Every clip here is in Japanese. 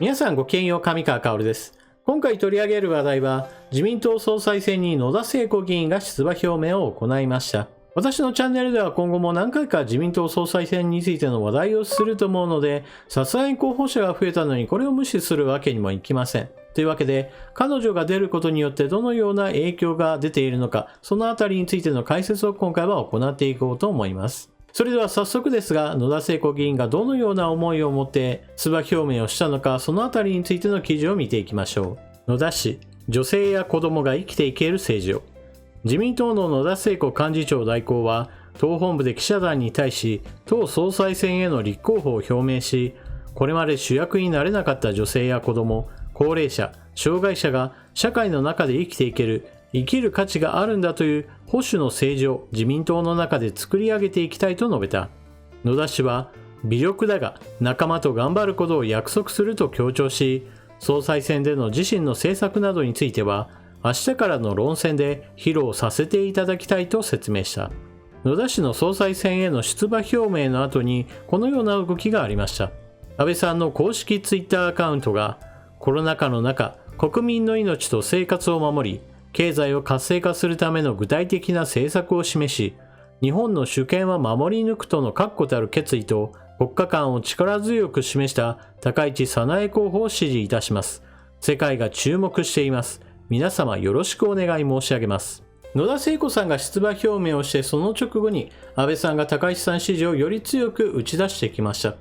皆さんごきげんよう、上川薫です。今回取り上げる話題は、自民党総裁選に野田聖子議員が出馬表明を行いました。私のチャンネルでは今後も何回か自民党総裁選についての話題をすると思うので、さすがに候補者が増えたのにこれを無視するわけにもいきません。というわけで、彼女が出ることによってどのような影響が出ているのか、そのあたりについての解説を今回は行っていこうと思います。それでは早速ですが、野田聖子議員がどのような思いを持って出馬表明をしたのか、そのあたりについての記事を見ていきましょう。野田氏、女性や子供が生きていける政治を。自民党の野田聖子幹事長代行は、党本部で記者団に対し、党総裁選への立候補を表明し、これまで主役になれなかった女性や子供、高齢者、障害者が社会の中で生きていける、生きる価値があるんだという保守の政治を自民党の中で作り上げていきたいと述べた。野田氏は、微力だが仲間と頑張ることを約束すると強調し、総裁選での自身の政策などについては、明日からの論戦で披露させていただきたいと説明した。野田氏の総裁選への出馬表明の後に、このような動きがありました。安倍さんの公式ツイッターアカウントが、コロナ禍の中、国民の命と生活を守り、経済を活性化するための具体的な政策を示し、日本の主権は守り抜くとの確固たる決意と国家観を力強く示した高市早苗候補を支持いたします。世界が注目しています。皆様よろしくお願い申し上げます。野田聖子さんが出馬表明をして、その直後に安倍さんが高市さん支持をより強く打ち出してきました。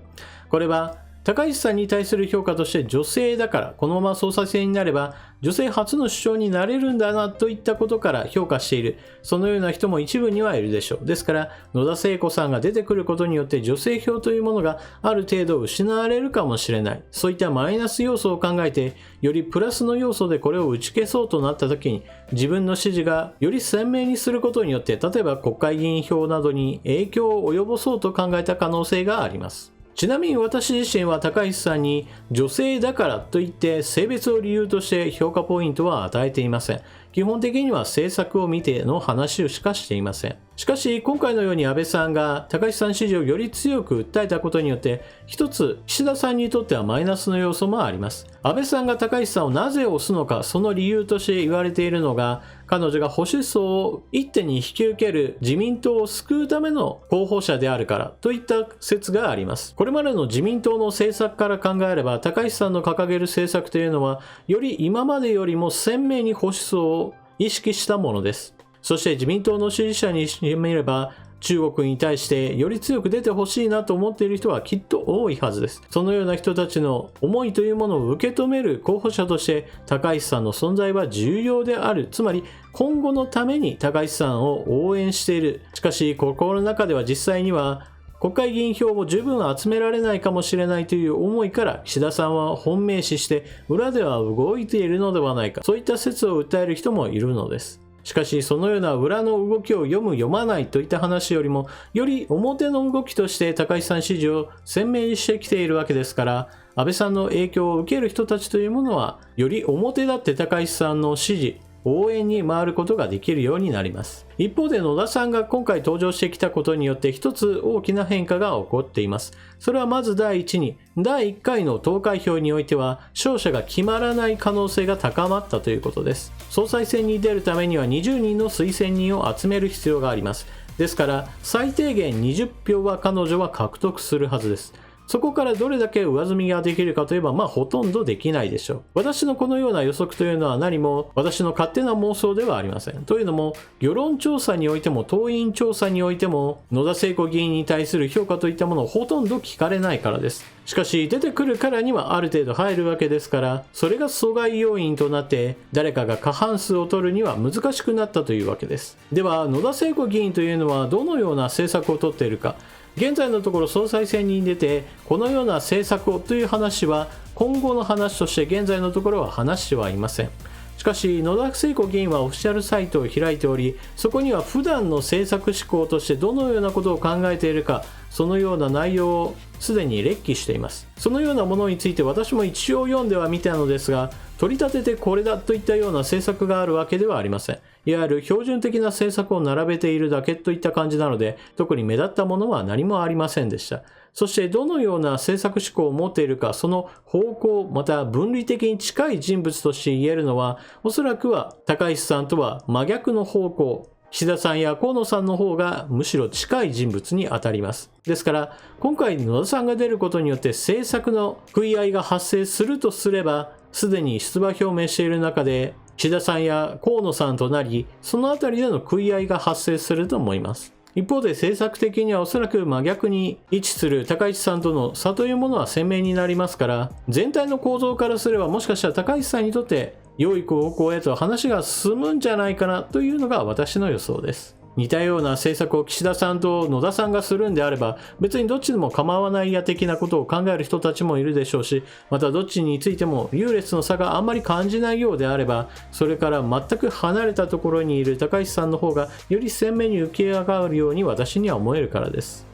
これは高市さんに対する評価として、女性だからこのまま総裁選になれば女性初の首相になれるんだなといったことから評価している、そのような人も一部にはいるでしょう。ですから野田聖子さんが出てくることによって女性票というものがある程度失われるかもしれない、そういったマイナス要素を考えて、よりプラスの要素でこれを打ち消そうとなった時に、自分の支持がより鮮明にすることによって、例えば国会議員票などに影響を及ぼそうと考えた可能性があります。ちなみに私自身は高市さんに女性だからといって性別を理由として評価ポイントは与えていません。基本的には政策を見ての話をしかしていません。しかし今回のように安倍さんが高市さん支持をより強く訴えたことによって、一つ岸田さんにとってはマイナスの要素もあります。安倍さんが高市さんをなぜ推すのか、その理由として言われているのが、彼女が保守層を一手に引き受ける自民党を救うための候補者であるからといった説があります。これまでの自民党の政策から考えれば、高市さんの掲げる政策というのは、より今までよりも鮮明に保守層を意識したものです。そして自民党の支持者にしてみれば、中国に対してより強く出てほしいなと思っている人はきっと多いはずです。そのような人たちの思いというものを受け止める候補者として高市さんの存在は重要である。つまり今後のために高市さんを応援している。しかし心の中では実際には国会議員票も十分集められないかもしれないという思いから、岸田さんは本命視して裏では動いているのではないか、そういった説を訴える人もいるのです。しかしそのような裏の動きを読む読まないといった話よりも、より表の動きとして高市さん支持を鮮明にしてきているわけですから、安倍さんの影響を受ける人たちというものは、より表立って高市さんの支持応援に回ることができるようになります。一方で野田さんが今回登場してきたことによって一つ大きな変化が起こっています。それはまず第一に、第1回の投開票においては勝者が決まらない可能性が高まったということです。総裁選に出るためには20人の推薦人を集める必要があります。ですから最低限20票は彼女は獲得するはずです。そこからどれだけ上積みができるかといえば、ほとんどできないでしょう。私のこのような予測というのは何も私の勝手な妄想ではありません。というのも、世論調査においても党員調査においても、野田聖子議員に対する評価といったものをほとんど聞かれないからです。しかし出てくるからにはある程度入るわけですから、それが阻害要因となって誰かが過半数を取るには難しくなったというわけです。では野田聖子議員というのはどのような政策を取っているか。現在のところ総裁選に出てこのような政策をという話は今後の話として現在のところは話してはいません。しかし野田聖子議員はオフィシャルサイトを開いており、そこには普段の政策思考としてどのようなことを考えているか、そのような内容をすでに列記しています。そのようなものについて私も一応読んではみたのですが、取り立ててこれだといったような政策があるわけではありません。いわゆる標準的な政策を並べているだけといった感じなので、特に目立ったものは何もありませんでした。そしてどのような政策思考を持っているか、その方向、また分離的に近い人物として言えるのは、おそらくは高市さんとは真逆の方向、岸田さんや河野さんの方がむしろ近い人物に当たります。ですから、今回野田さんが出ることによって政策の食い合いが発生するとすれば、すでに出馬表明している中で、岸田さんや河野さんとなり、そのあたりでの食い合いが発生すると思います。一方で政策的にはおそらく真逆に位置する高市さんとの差というものは鮮明になりますから、全体の構造からすればもしかしたら高市さんにとって良い方向へと話が進むんじゃないかなというのが私の予想です。似たような政策を岸田さんと野田さんがするんであれば、別にどっちでも構わないや的なことを考える人たちもいるでしょうし、またどっちについても優劣の差があんまり感じないようであれば、それから全く離れたところにいる高市さんの方がより鮮明に浮き上がるように私には思えるからです。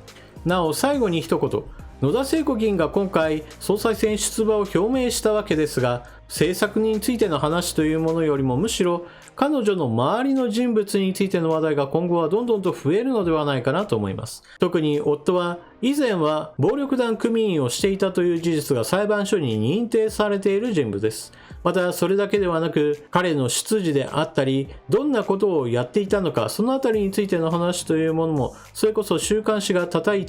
なお最後に一言、野田聖子議員が今回総裁選出馬を表明したわけですが、政策についての話というものよりもむしろ彼女の周りの人物についての話題が今後はどんどんと増えるのではないかなと思います。特に夫は以前は暴力団組員をしていたという事実が裁判所に認定されている人物です。またそれだけではなく、彼の出自であったり、どんなことをやっていたのか、そのあたりについての話というものも、それこそ週刊誌が叩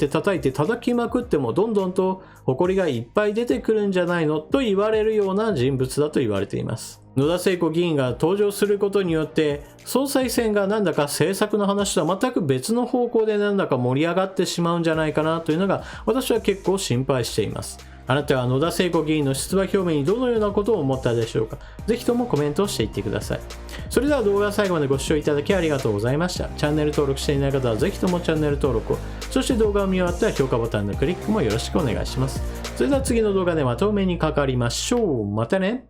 きまくってもどんどんと誇りがいっぱい出てくるんじゃないのと言われるような人物だと言われています。野田聖子議員が登場することによって、総裁選がなんだか政策の話とは全く別の方向でなんだか盛り上がってしまうんじゃないかなというのが私は結構心配しています。あなたは野田聖子議員の出馬表明にどのようなことを思ったでしょうか。ぜひともコメントをしていってください。それでは動画を最後までご視聴いただきありがとうございました。チャンネル登録していない方はぜひともチャンネル登録を、そして動画を見終わったら評価ボタンのクリックもよろしくお願いします。それでは次の動画でまたお目にかかりましょう。またね。